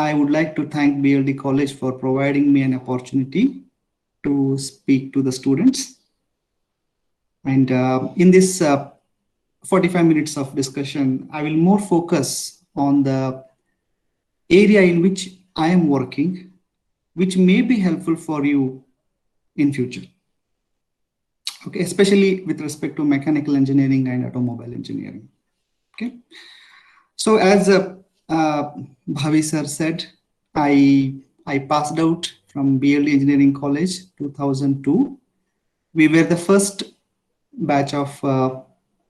I would like to thank BLD College for providing me an opportunity to speak to the students. And in this 45 minutes of discussion, I will more focus on the area in which I am working, which may be helpful for you in future. Okay, especially with respect to mechanical engineering and automobile engineering. Okay, so as Bhavi sir said, I passed out from BLD Engineering College 2002. We were the first batch of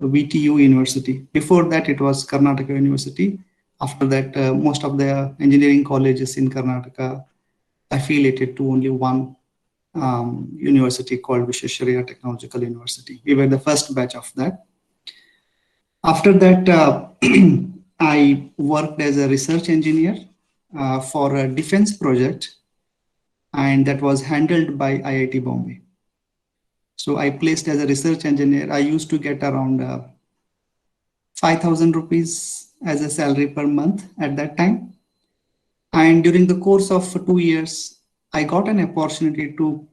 VTU University. Before that, it was Karnataka University. After that, most of the engineering colleges in Karnataka affiliated to only one university called Visvesvaraya Technological University. We were the first batch of that. After that, I worked as a research engineer for a defense project, and that was handled by IIT Bombay. So I placed as a research engineer. I used to get around 5,000 rupees as a salary per month at that time. And during the course of 2 years, I got an opportunity to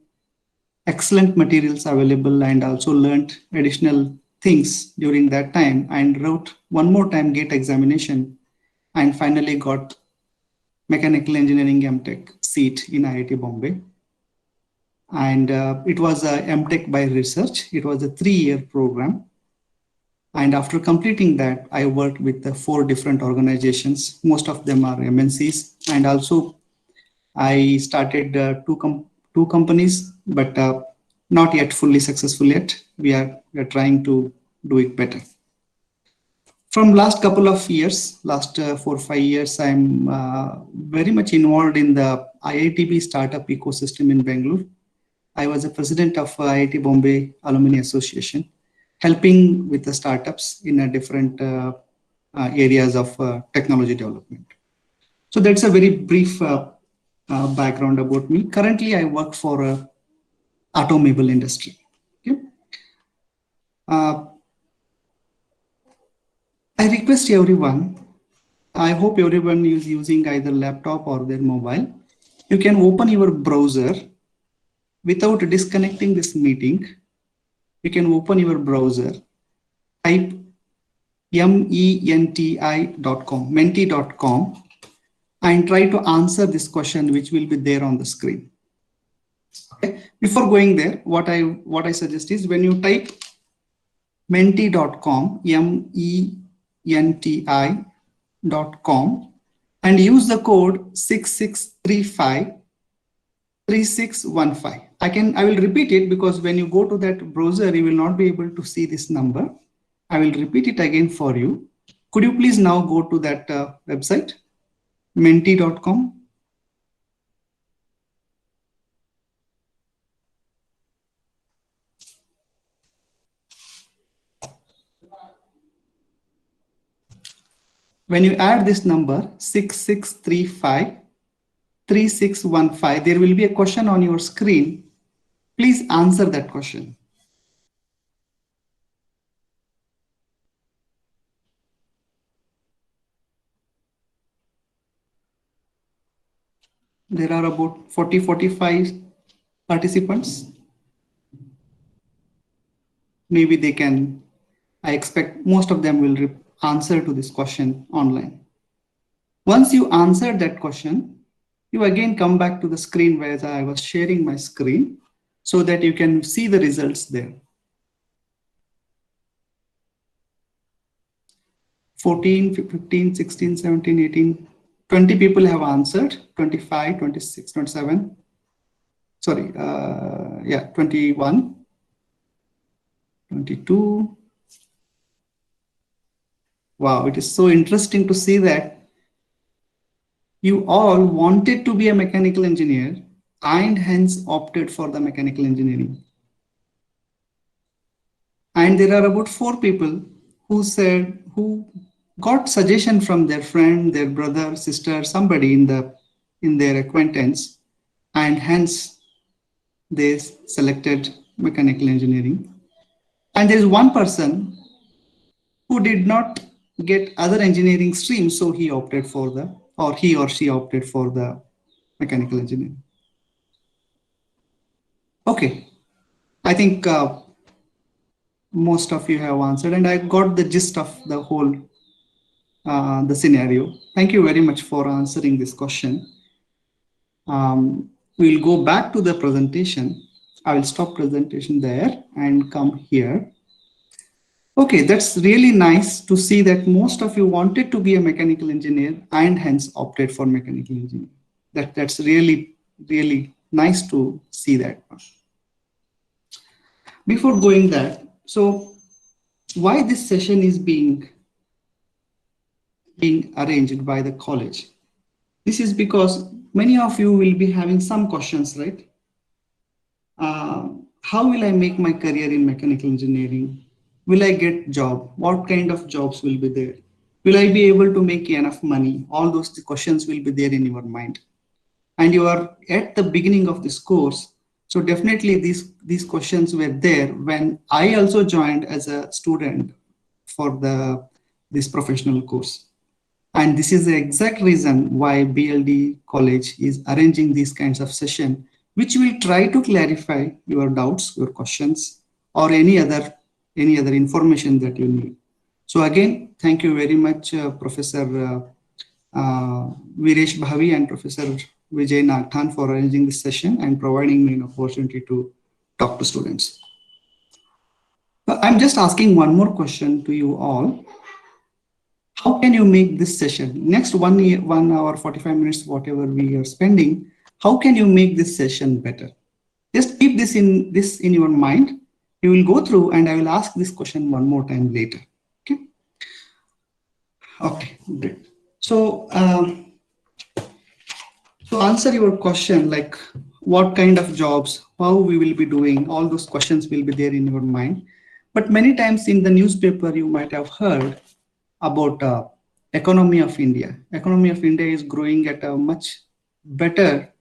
excellent materials available and also learned additional things during that time and wrote one more time GATE examination and finally got mechanical engineering MTech seat in IIT Bombay. And it was a MTech by research. It was a 3-year program. And after completing that, I worked with 4 different organizations. Most of them are MNCs. And also I started 2 companies, but not yet fully successful yet. We are trying to do it better. From last couple of years, last 4 or 5 years, I'm very much involved in the IITB startup ecosystem in Bangalore. I was a president of IIT Bombay Alumni Association, helping with the startups in a different areas of technology development. So that's a very brief background about me. Currently, I work for automobile industry. Okay. I request everyone, I hope everyone is using either laptop or their mobile. You can open your browser without disconnecting this meeting. You can open your browser, type menti.com, and try to answer this question, which will be there on the screen. Okay. Before going there, what I suggest is when you type menti.com, menti.com, and use the code 66353615. I will repeat it because when you go to that browser, you will not be able to see this number. I will repeat it again for you. Could you please now go to that website, menti.com? When you add this number 66353615, there will be a question on your screen. Please answer that question. There are about 40-45 participants. Maybe they can, I expect most of them will answer to this question online. Once you answer that question, you again come back to the screen where I was sharing my screen so that you can see the results there. 14, 15, 16, 17, 18, 20 people have answered, 25, 26, 27, sorry, 21, 22. Wow, it is so interesting to see that you all wanted to be a mechanical engineer and hence opted for the mechanical engineering. And there are about 4 people who got suggestion from their friend, their brother, sister, somebody in their acquaintance, and hence they selected mechanical engineering. And there is one person who did not get other engineering streams, so he opted for the or he or she opted for the mechanical engineering. Okay, I think most of you have answered, and I got the gist of the whole the scenario. Thank you very much for answering this question. We'll go back to the presentation. I will stop presentation there and come here. Okay, that's really nice to see that most of you wanted to be a mechanical engineer and hence opted for mechanical engineering. That's really nice to see that. Before going that, so why this session is being arranged by the college? This is because many of you will be having some questions, right? How will I make my career in mechanical engineering? Will I get job? What kind of jobs will be there? Will I be able to make enough money? All those questions will be there in your mind. And you are at the beginning of this course. So definitely these questions were there when I also joined as a student for this professional course. And this is the exact reason why BLD College is arranging these kinds of session, which will try to clarify your doubts, your questions, or any other information that you need. So again, thank you very much, Professor Viresh Bhavi and Professor Vijay Nagthan for arranging this session and providing me an opportunity to talk to students. I'm just asking one more question to you all. How can you make this session, next 1 hour, 45 minutes, whatever we are spending, how can you make this session better? Just keep this in your mind. You will go through and I will ask this question one more time later. Okay, great. So, to answer your question, like what kind of jobs, how we will be doing, all those questions will be there in your mind. But many times in the newspaper, you might have heard about economy of India. Economy of India is growing at a much better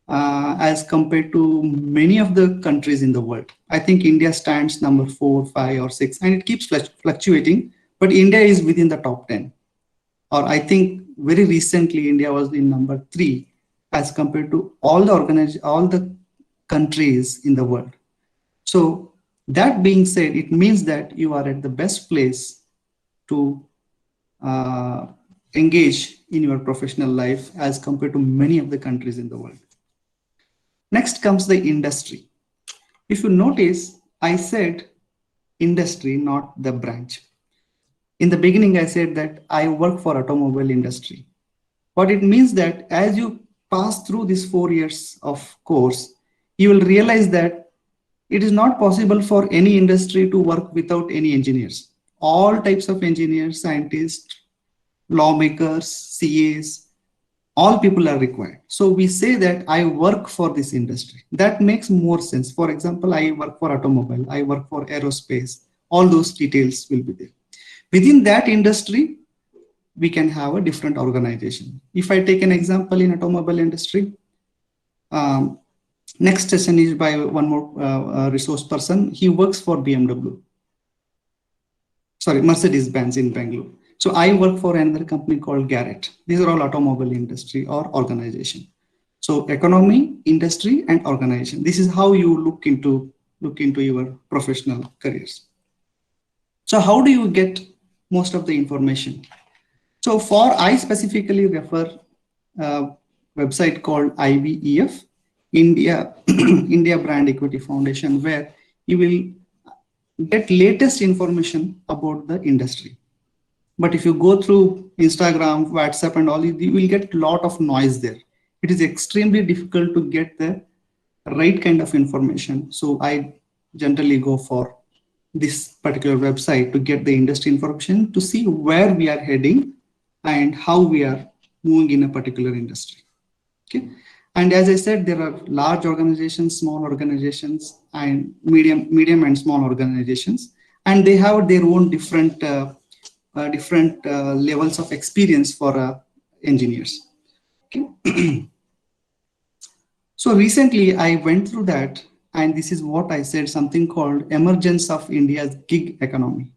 as compared to many of the countries in the world. I think India stands number 4, 5, or 6, and it keeps fluctuating, but India is within the top 10. Or I think very recently India was in number 3 as compared to all the countries in the world. So that being said, it means that you are at the best place to engage in your professional life as compared to many of the countries in the world. Next comes the industry. If you notice, I said industry, not the branch. In the beginning, I said that I work for automobile industry. What it means that as you pass through these 4 years of course, you will realize that it is not possible for any industry to work without any engineers. All types of engineers, scientists, lawmakers, CAs, all people are required. So we say that I work for this industry. That makes more sense. For example, I work for automobile, I work for aerospace. All those details will be there. Within that industry, we can have a different organization. If I take an example in automobile industry, next session is by one more resource person. He works for BMW. Sorry, Mercedes-Benz in Bangalore. So I work for another company called Garrett. These are all automobile industry or organization. So economy, industry, and organization. This is how you look into your professional careers. So how do you get most of the information? So I specifically refer a website called IBEF, India Brand Equity Foundation, where you will get latest information about the industry. But if you go through Instagram, WhatsApp, and all, you will get a lot of noise there. It is extremely difficult to get the right kind of information. So I generally go for this particular website to get the industry information, to see where we are heading and how we are moving in a particular industry. Okay. And as I said, there are large organizations, small organizations, and medium and small organizations, and they have their own different levels of experience for engineers. Okay. So recently I went through that, and this is what I said, something called emergence of India's gig economy.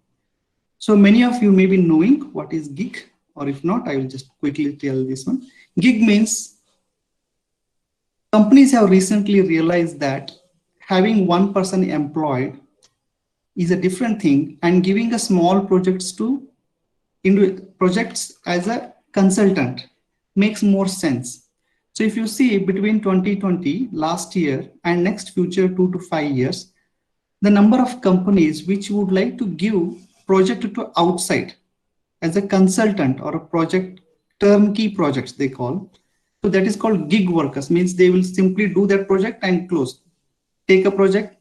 So many of you may be knowing what is gig or if not, I will just quickly tell this one. Gig means companies have recently realized that having one person employed is a different thing, and giving a small projects to projects as a consultant makes more sense. So if you see between 2020 last year and next future 2 to 5 years, the number of companies which would like to give project to outside as a consultant or a project turnkey projects they call. So that is called gig workers, means they will simply do that project and close. Take a project,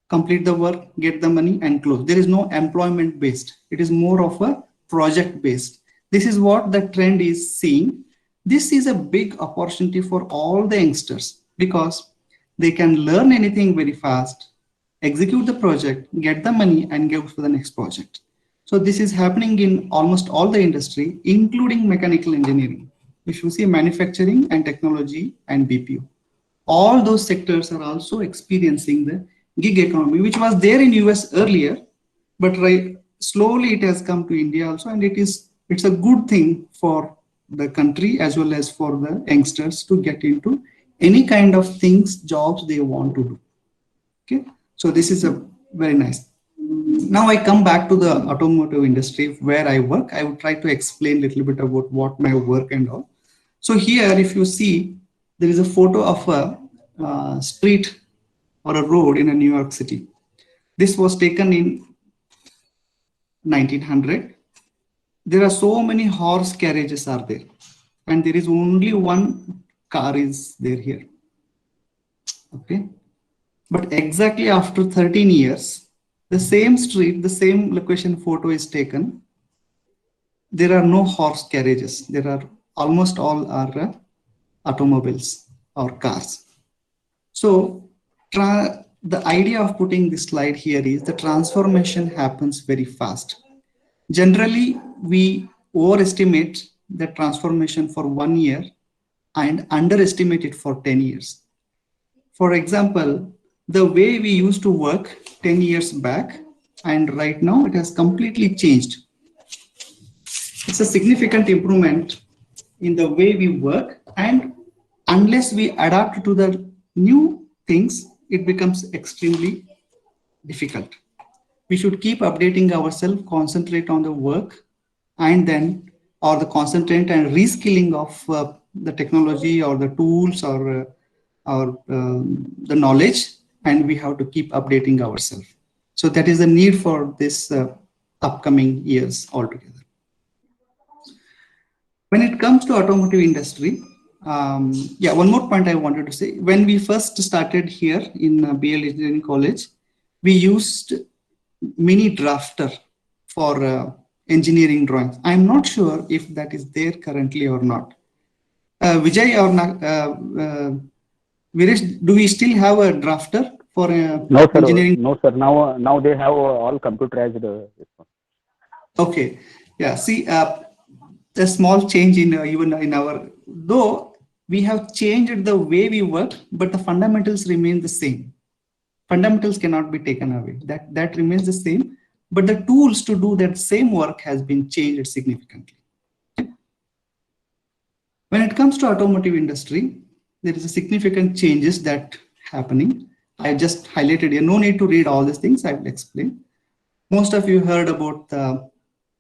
complete the work, get the money and close. There is no employment based. It is more of a project based. This is what the trend is seeing. This is a big opportunity for all the youngsters because they can learn anything very fast, execute the project, get the money and go for the next project. So this is happening in almost all the industry, including mechanical engineering. If you see manufacturing and technology and BPO, all those sectors are also experiencing the gig economy, which was there in US earlier, but slowly it has come to India also, and it's a good thing for the country as well as for the youngsters to get into any kind of things, jobs they want to do. Okay, so this is a very nice. Now I come back to the automotive industry where I work. I would try to explain a little bit about what my work and all. So here, if you see, there is a photo of a street or a road in a New York City. This was taken in 1900. There are so many horse carriages are there, and there is only one car is there here. Okay, but exactly after 13 years, the same street, the same location photo is taken. There are no horse carriages. There are almost all are automobiles or cars. So the idea of putting this slide here is the transformation happens very fast. Generally, we overestimate the transformation for 1 year and underestimate it for 10 years. For example, the way we used to work 10 years back and right now it has completely changed. It's a significant improvement in the way we work, and unless we adapt to the new things, it becomes extremely difficult. We should keep updating ourselves, concentrate on the work, and then or the concentrate and reskilling of the technology or the tools or the knowledge, and we have to keep updating ourselves. So that is the need for this upcoming years altogether. When it comes to automotive industry, one more point I wanted to say. When we first started here in BL Engineering College, we used mini drafter for engineering drawings. I'm not sure if that is there currently or not. Vijay or Viresh, do we still have a drafter for No, sir. engineering? No, sir. Now they have all computerized. Okay. Yeah. See, a small change in even in our, though we have changed the way we work, but the fundamentals remain the same. Fundamentals cannot be taken away. That remains the same, but the tools to do that same work has been changed significantly. When it comes to automotive industry, there is a significant changes that happening. I just highlighted here. No need to read all these things. I will explain. Most of you heard about the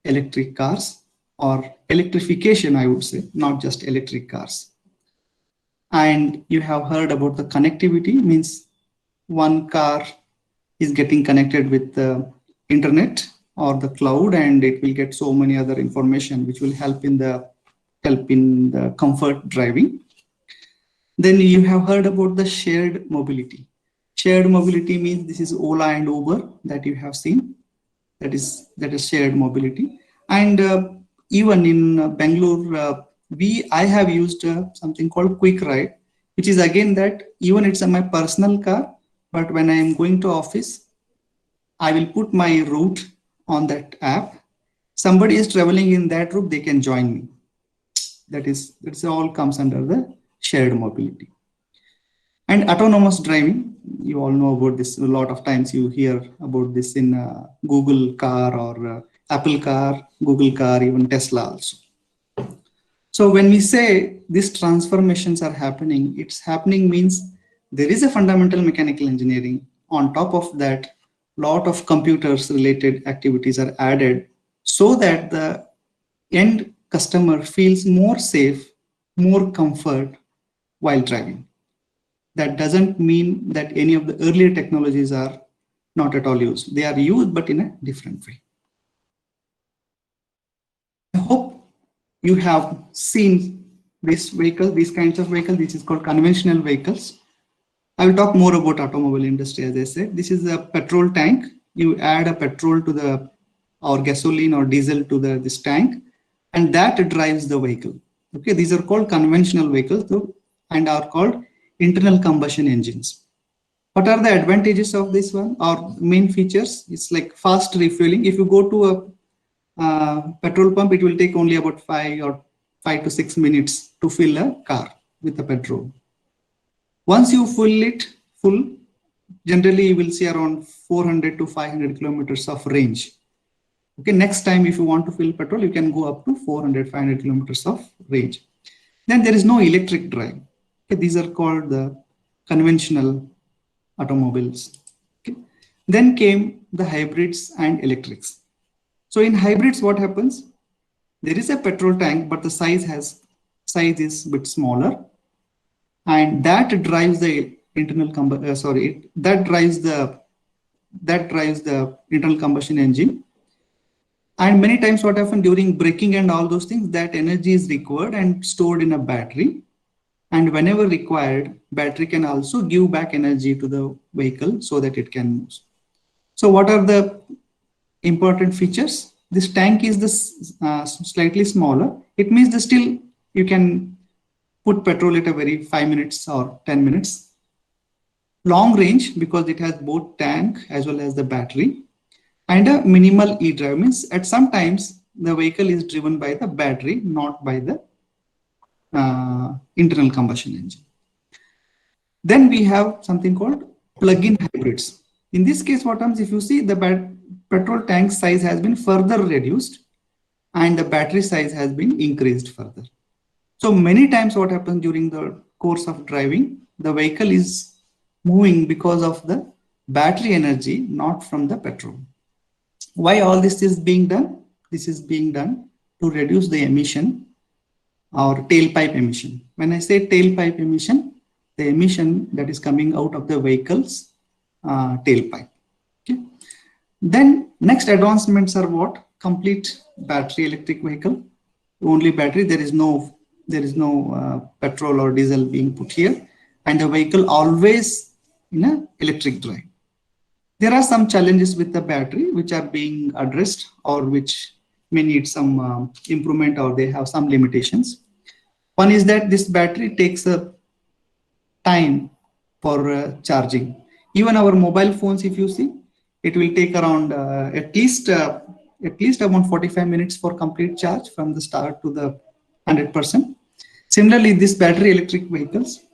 electric cars or electrification, I would say, not just electric cars. And you have heard about the connectivity, means one car is getting connected with the internet or the cloud, and it will get so many other information which will help in the comfort driving. Then you have heard about the shared mobility. Shared mobility means this is Ola and Uber that you have seen. That is shared mobility. And even in Bangalore, I have used something called Quick Ride, which is again that even it's my personal car, but when I am going to office, I will put my route on that app. Somebody is traveling in that route, they can join me. That's all comes under the shared mobility. And autonomous driving, you all know about this. A lot of times you hear about this in Google car or Apple car, Google car, even Tesla also. So when we say these transformations are happening, it's happening means there is a fundamental mechanical engineering. On top of that, lot of computers related activities are added so that the end customer feels more safe, more comfort while driving. That doesn't mean that any of the earlier technologies are not at all used. They are used, but in a different way. I hope you have seen this vehicle, these kinds of vehicles. This is called conventional vehicles. I will talk more about automobile industry. As I said, this is a petrol tank. You add a petrol to the or gasoline or diesel to this tank, and that drives the vehicle. Okay, these are called conventional vehicles and are called internal combustion engines. What are the advantages of this one or main features? It's like fast refueling. If you go to a petrol pump, it will take only about 5 to 6 minutes to fill a car with the petrol. Once you fill it full, generally you will see around 400 to 500 kilometers of range. Okay, next time if you want to fill petrol, you can go up to 400, 500 kilometers of range. Then there is no electric drive. Okay, these are called the conventional automobiles. Okay. Then came the hybrids and electrics. So in hybrids, what happens? There is a petrol tank, but the size is a bit smaller, and that drives the that drives the internal combustion engine. And many times what happens during braking and all those things, that energy is required and stored in a battery. And whenever required, battery can also give back energy to the vehicle so that it can move. So what are the important features? This tank is slightly smaller. It means that still you can put petrol at a very 5 minutes or 10 minutes. Long range because it has both tank as well as the battery. And a minimal e-drive means at some times the vehicle is driven by the battery, not by the internal combustion engine. Then we have something called plug-in hybrids. In this case, what happens if you see the petrol tank size has been further reduced and the battery size has been increased further. So many times what happens during the course of driving, the vehicle is moving because of the battery energy, not from the petrol. Why all this is being done? This is being done to reduce the emission or tailpipe emission. When I say tailpipe emission, the emission that is coming out of the vehicle's tailpipe. Okay. Then next advancements are what? Complete battery electric vehicle. Only battery. There is no petrol or diesel being put here, and the vehicle always in a electric drive. There are some challenges with the battery which are being addressed or which may need some improvement or they have some limitations. One is that this battery takes a time for charging. Even our mobile phones, if you see, it will take around at least around 45 minutes for complete charge from the start to the 100%. Similarly, these battery electric vehicles,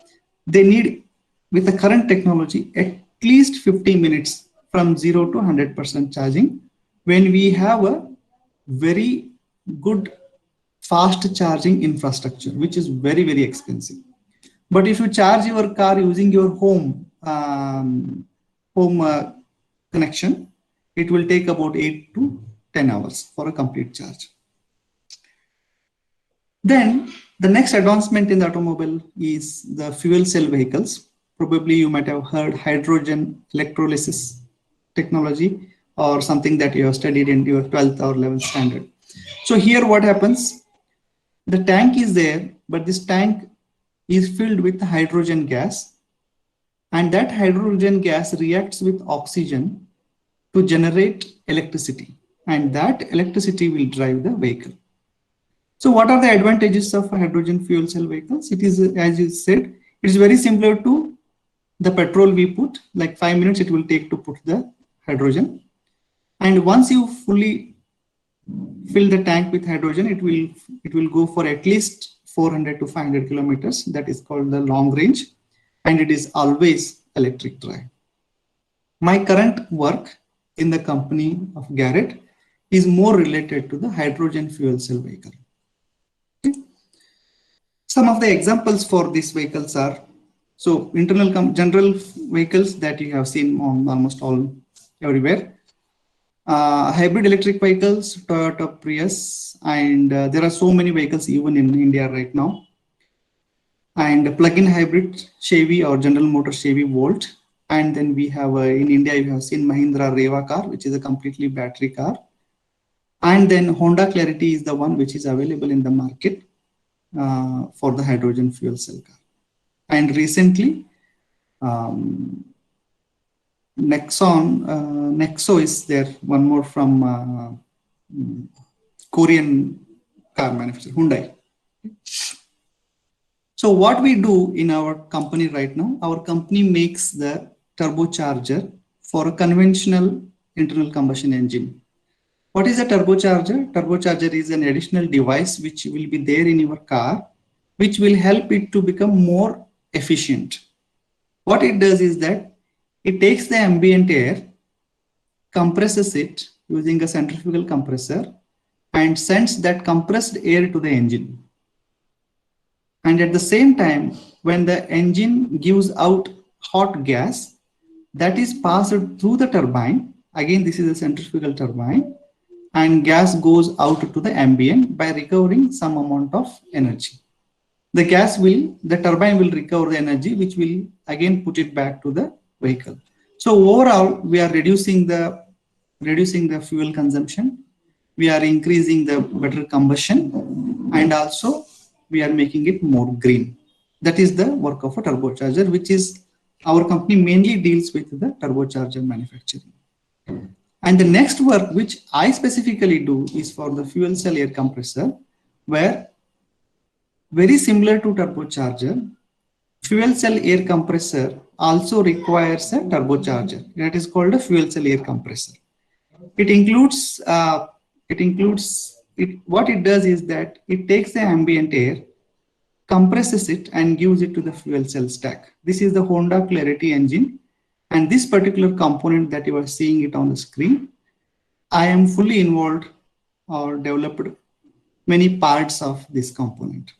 they need, with the current technology, at least 50 minutes from 0 to 100% charging when we have a very good fast charging infrastructure, which is very, very expensive. But if you charge your car using your home connection, it will take about 8 to 10 hours for a complete charge. Then the next advancement in the automobile is the fuel cell vehicles. Probably you might have heard hydrogen electrolysis technology or something that you have studied in your 12th or 11th standard. So here what happens? The tank is there, but this tank is filled with hydrogen gas, and that hydrogen gas reacts with oxygen to generate electricity, and that electricity will drive the vehicle. So what are the advantages of hydrogen fuel cell vehicles? It is, as you said, it's very similar to the petrol we put, like 5 minutes it will take to put the hydrogen. And once you fully fill the tank with hydrogen, it will go for at least 400 to 500 kilometers. That is called the long range, and it is always electric drive. My current work in the company of Garrett is more related to the hydrogen fuel cell vehicle. Okay. Some of the examples for these vehicles are, so general vehicles that you have seen on almost all everywhere. Hybrid electric vehicles, Toyota Prius, and there are so many vehicles even in India right now. And plug-in hybrid Chevy or General Motors Chevy Volt. And then we have in India, you have seen Mahindra Reva car, which is a completely battery car. And then Honda Clarity is the one which is available in the market for the hydrogen fuel cell car. And recently, Nexo is there, one more from Korean car manufacturer, Hyundai. So what we do in our company right now, our company makes the turbocharger for a conventional internal combustion engine. What is a turbocharger? Turbocharger is an additional device which will be there in your car, which will help it to become more efficient. What it does is that it takes the ambient air, compresses it using a centrifugal compressor, and sends that compressed air to the engine. And at the same time, when the engine gives out hot gas, that is passed through the turbine. Again, this is a centrifugal turbine, and gas goes out to the ambient by recovering some amount of energy. The turbine will recover the energy, which will again put it back to the vehicle. So overall, we are reducing the fuel consumption. We are increasing the better combustion, and also we are making it more green. That is the work of a turbocharger, which is our company mainly deals with the turbocharger manufacturing. And the next work which I specifically do is for the fuel cell air compressor, where very similar to turbocharger, fuel cell air compressor also requires a turbocharger. That is called a fuel cell air compressor. What it does is that it takes the ambient air, compresses it, and gives it to the fuel cell stack. This is the Honda Clarity engine, and this particular component that you are seeing it on the screen, I am fully involved or developed many parts of this component.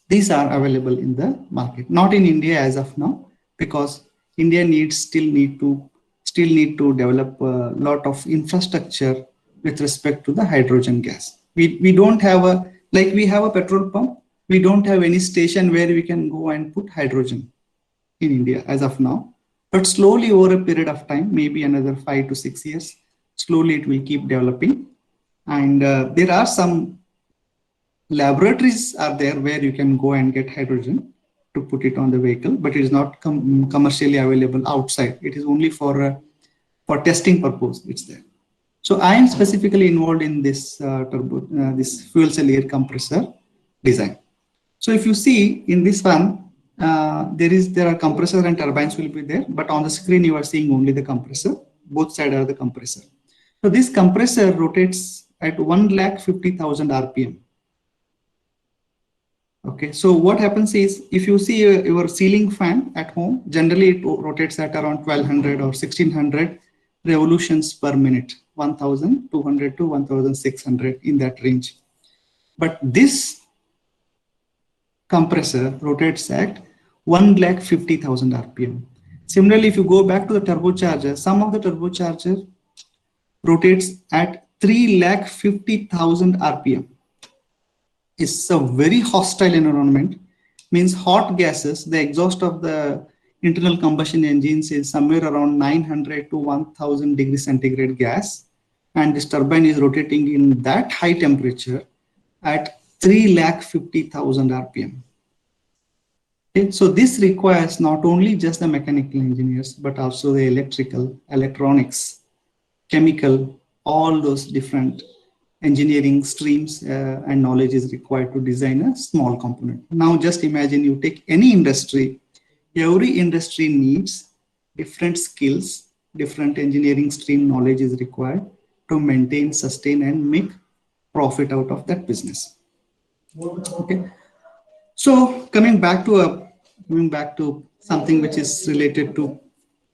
These are available in the market, not in India as of now, because India still need to develop a lot of infrastructure with respect to the hydrogen gas. We don't have we have a petrol pump. We don't have any station where we can go and put hydrogen in India as of now. But slowly over a period of time, maybe another 5 to 6 years, slowly it will keep developing. And there are some laboratories are there where you can go and get hydrogen to put it on the vehicle, but it is not commercially available outside. It is only for testing purpose. It's there. So I am specifically involved in this this fuel cell air compressor design. So if you see in this one, there are compressor and turbines will be there, but on the screen you are seeing only the compressor. Both sides are the compressor. So this compressor rotates at 1,50,000 RPM. Okay, so what happens is, if you see your ceiling fan at home, generally it rotates at around 1200 or 1600 revolutions per minute, 1200 to 1600 in that range. But this compressor rotates at 1,50,000 RPM. Similarly, if you go back to the turbocharger, some of the turbocharger rotates at 3,50,000 RPM. It's a very hostile environment, means hot gases, the exhaust of the internal combustion engines is somewhere around 900 to 1000 degrees centigrade gas. And this turbine is rotating in that high temperature at 3,50,000 RPM. Okay, so this requires not only just the mechanical engineers, but also the electrical, electronics, chemical, all those different engineering streams and knowledge is required to design a small component. Now just imagine you take any industry, every industry needs different skills, different engineering stream knowledge is required to maintain, sustain, and make profit out of that business. Okay, so coming back to something which is related to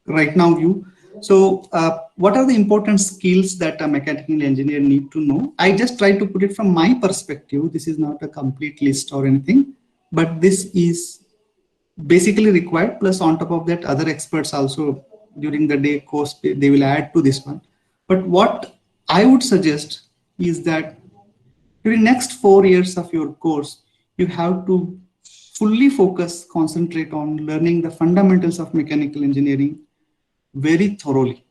right now view. So what are the important skills that a mechanical engineer need to know? I just try to put it from my perspective. This is not a complete list or anything, but this is basically required. Plus on top of that, other experts also during the day course, they will add to this one. But what I would suggest is that during next 4 years of your course, you have to fully focus, concentrate on learning the fundamentals of mechanical engineering very thoroughly.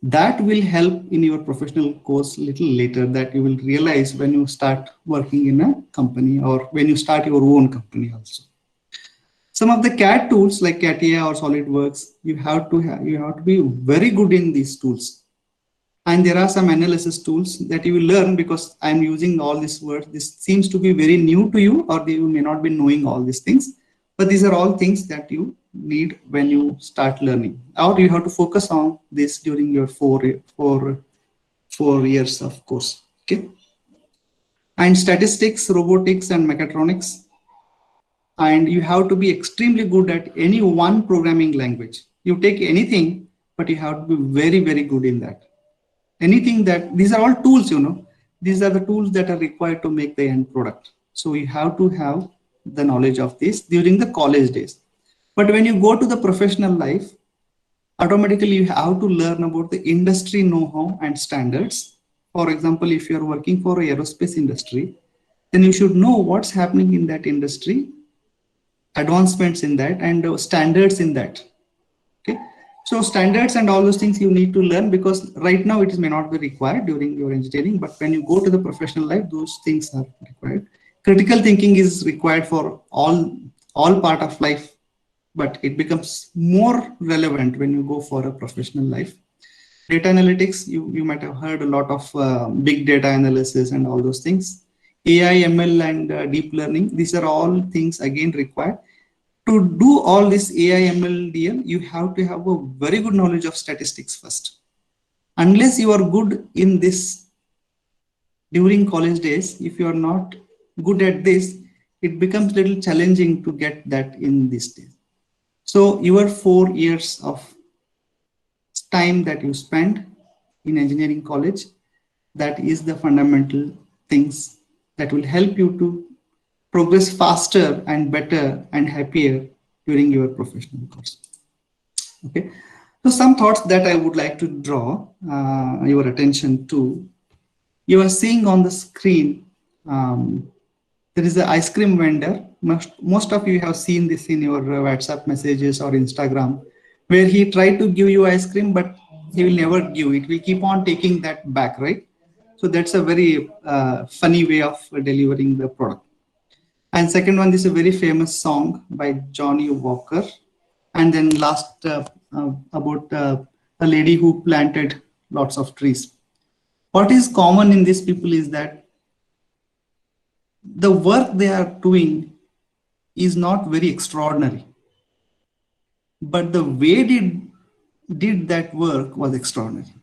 That will help in your professional course little later, that you will realize when you start working in a company or when you start your own company also. Some of the CAD tools like CATIA or SolidWorks, you have to be very good in these tools. And there are some analysis tools that you will learn, because I'm using all these words. This seems to be very new to you, or you may not be knowing all these things. But these are all things that you need when you start learning, or you have to focus on this during your 4 years of course. Okay. And statistics, robotics, and mechatronics. And you have to be extremely good at any one programming language. You take anything, but you have to be very, very good in that. Anything that, these are all tools, these are the tools that are required to make the end product. So you have to have the knowledge of this during the college days. But when you go to the professional life, automatically you have to learn about the industry know-how and standards. For example, if you're working for an aerospace industry, then you should know what's happening in that industry, advancements in that, and standards in that. Okay. So standards and all those things you need to learn, because right now it may not be required during your engineering, but when you go to the professional life, those things are required. Critical thinking is required for all part of life, but it becomes more relevant when you go for a professional life. Data analytics, you might have heard a lot of big data analysis and all those things. AI, ML, and deep learning, these are all things again required. To do all this AI, ML, DL, you have to have a very good knowledge of statistics first. Unless you are good in this during college days, if you are not good at this, it becomes a little challenging to get that in these days. So your 4 years of time that you spend in engineering college, that is the fundamental things that will help you to progress faster and better and happier during your professional course. Okay, so some thoughts that I would like to draw your attention to. You are seeing on the screen, there is an ice cream vendor. Most of you have seen this in your WhatsApp messages or Instagram, where he tried to give you ice cream, but he will never give it. We keep on taking that back, right? So that's a very funny way of delivering the product. And second one, this is a very famous song by Johnny Walker. And then last about a lady who planted lots of trees. What is common in these people is that the work they are doing is not very extraordinary, but the way they did that work was extraordinary.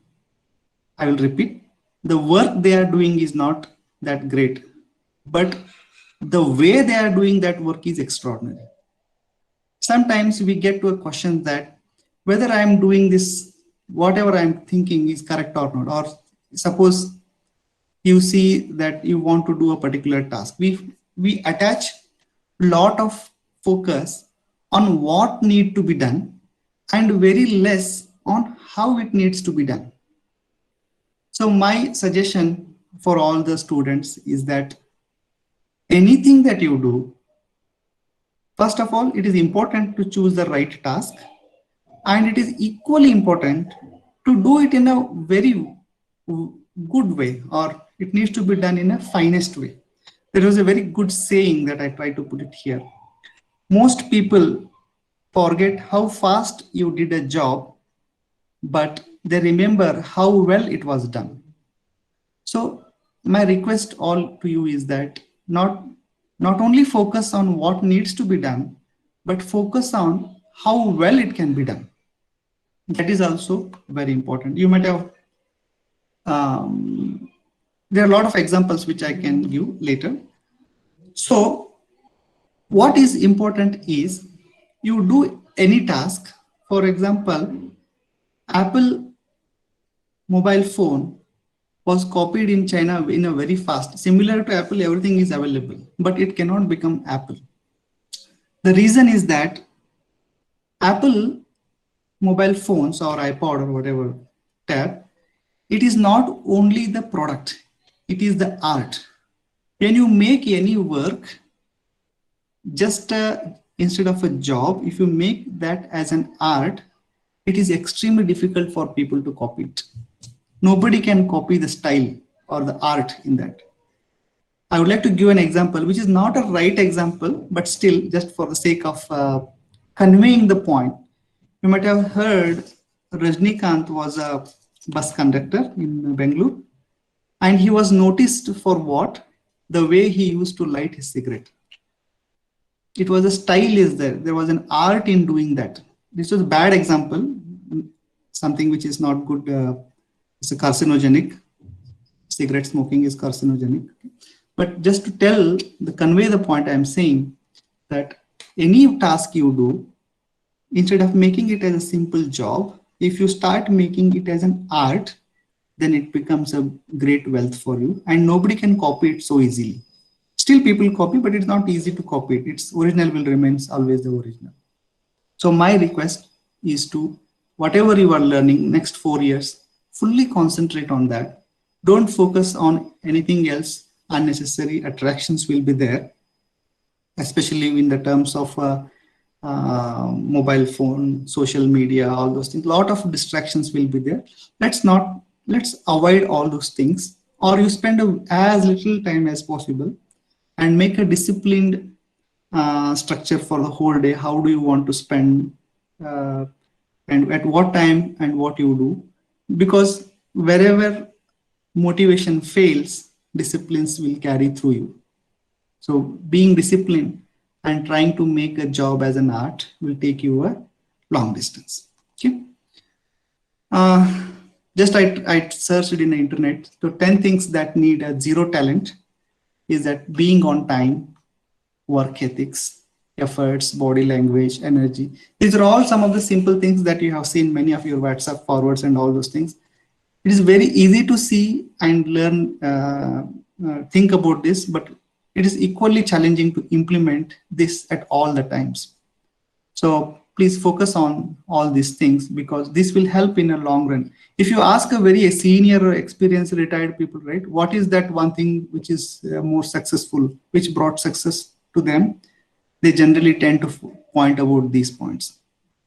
I will repeat, the work they are doing is not that great, but the way they are doing that work is extraordinary. Sometimes we get to a question that whether I am doing this, whatever I'm thinking is correct or not. Or suppose you see that you want to do a particular task. We attach a lot of focus on what need to be done and very less on how it needs to be done. So my suggestion for all the students is that anything that you do, first of all, it is important to choose the right task, and it is equally important to do it in a very good way, or it needs to be done in a finest way. There was a very good saying that I try to put it here. Most people forget how fast you did a job, but they remember how well it was done. So my request all to you is that not only focus on what needs to be done, but focus on how well it can be done. That is also very important. You might have, there are a lot of examples which I can give later. So what is important is you do any task. For example, Apple mobile phone was copied in China in a very fast. Similar to Apple, everything is available, but it cannot become Apple. The reason is that Apple mobile phones or iPod or whatever tab, it is not only the product, it is the art. When you make any work, just instead of a job, if you make that as an art, it is extremely difficult for people to copy it. Nobody can copy the style or the art in that. I would like to give an example, which is not a right example, but still just for the sake of conveying the point. You might have heard Rajnikant was a bus conductor in Bangalore, and he was noticed for what? The way he used to light his cigarette. It was a style is there. There was an art in doing that. This was a bad example, something which is not good. It's a carcinogenic. Cigarette smoking is carcinogenic. But just to convey the point, I'm saying that any task you do, instead of making it as a simple job, if you start making it as an art, then it becomes a great wealth for you, and nobody can copy it so easily. Still people copy, but it's not easy to copy it. Its original will remain always the original. So my request is to, whatever you are learning next 4 years, fully concentrate on that. Don't focus on anything else. Unnecessary attractions will be there, especially in the terms of mobile phone, social media, all those things. A lot of distractions will be there. Let's avoid all those things, or you spend as little time as possible and make a disciplined structure for the whole day. How do you want to spend and at what time and what you do? Because wherever motivation fails, disciplines will carry through you. So being disciplined and trying to make a job as an art will take you a long distance. Okay. I searched in the internet. So 10 things that need a zero talent is that being on time, work ethics, efforts, body language, energy. These are all some of the simple things that you have seen many of your WhatsApp forwards and all those things. It is very easy to see and learn, think about this, but it is equally challenging to implement this at all the times. So please focus on all these things, because this will help in a long run. If you ask a very senior or experienced retired people, right, what is that one thing which is more successful, which brought success to them, they generally tend to point about these points,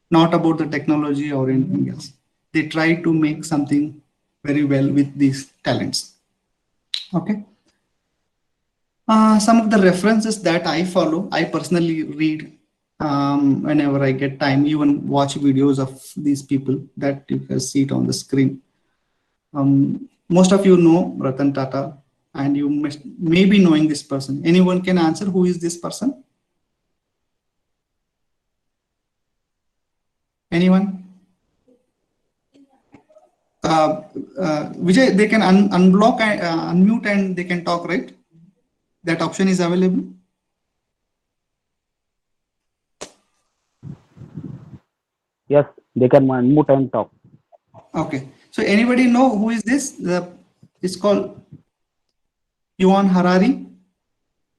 not about the technology or anything else. They try to make something very well with these talents. Okay. Some of the references that I follow, I personally read whenever I get time, even watch videos of these people that you can see it on the screen. Most of you know Ratan Tata, and you may be knowing this person. Anyone can answer who is this person? Anyone? Vijay, they can unblock and unmute and they can talk, right? That option is available. Yes, they can unmute and talk. Okay. So anybody know who is this? It's called Yuval Harari.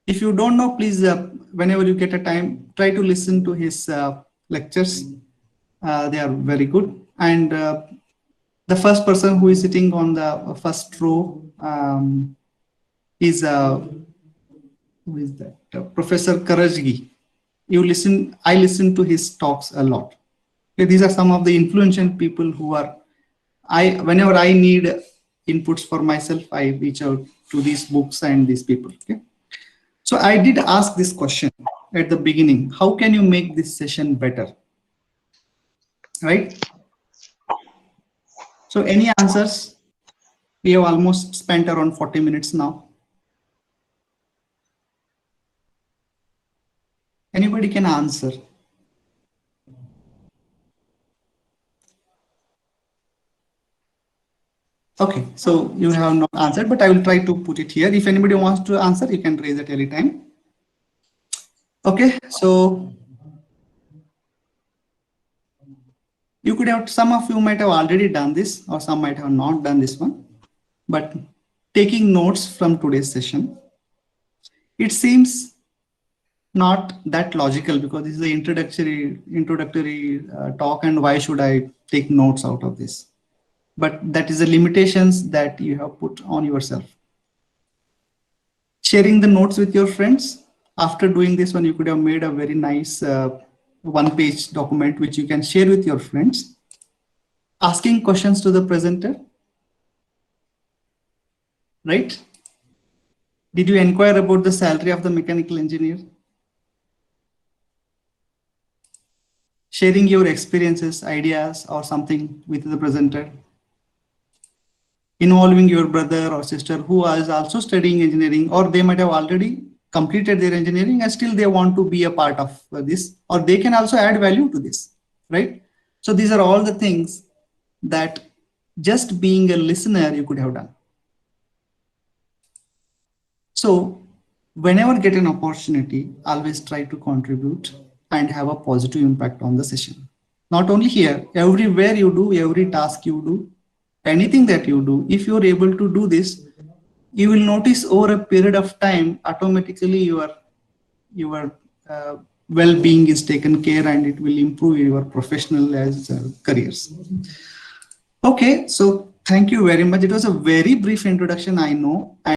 If you don't know, please, whenever you get a time, try to listen to his lectures. They are very good. And the first person who is sitting on the first row is who is that? Professor Karajgi. I listen to his talks a lot. Okay, these are some of the influential people who are. Whenever I need inputs for myself, I reach out to these books and these people. Okay. So I did ask this question at the beginning: how can you make this session better? Right? So any answers? We have almost spent around 40 minutes now. Anybody can answer. Okay, so you have not answered, but I will try to put it here. If anybody wants to answer, you can raise it any time. Okay, so You could have, some of you might have already done this, or some might have not done this one, but taking notes from today's session, it seems not that logical because this is the introductory talk, and why should I take notes out of this? But that is the limitations that you have put on yourself. Sharing the notes with your friends. After doing this one, you could have made a very nice one-page document which you can share with your friends. Asking questions to the presenter, right? Did you inquire about the salary of the mechanical engineer? Sharing your experiences, ideas, or something with the presenter. Involving your brother or sister who is also studying engineering, or they might have already completed their engineering and still they want to be a part of this, or they can also add value to this, right? So these are all the things that just being a listener you could have done. So whenever get an opportunity, always try to contribute and have a positive impact on the session. Not only here, everywhere you do, every task you do, anything that you do, if you're able to do this, you will notice over a period of time, automatically your well-being is taken care, and it will improve your professional as careers. Okay, so thank you very much. It was a very brief introduction, I know.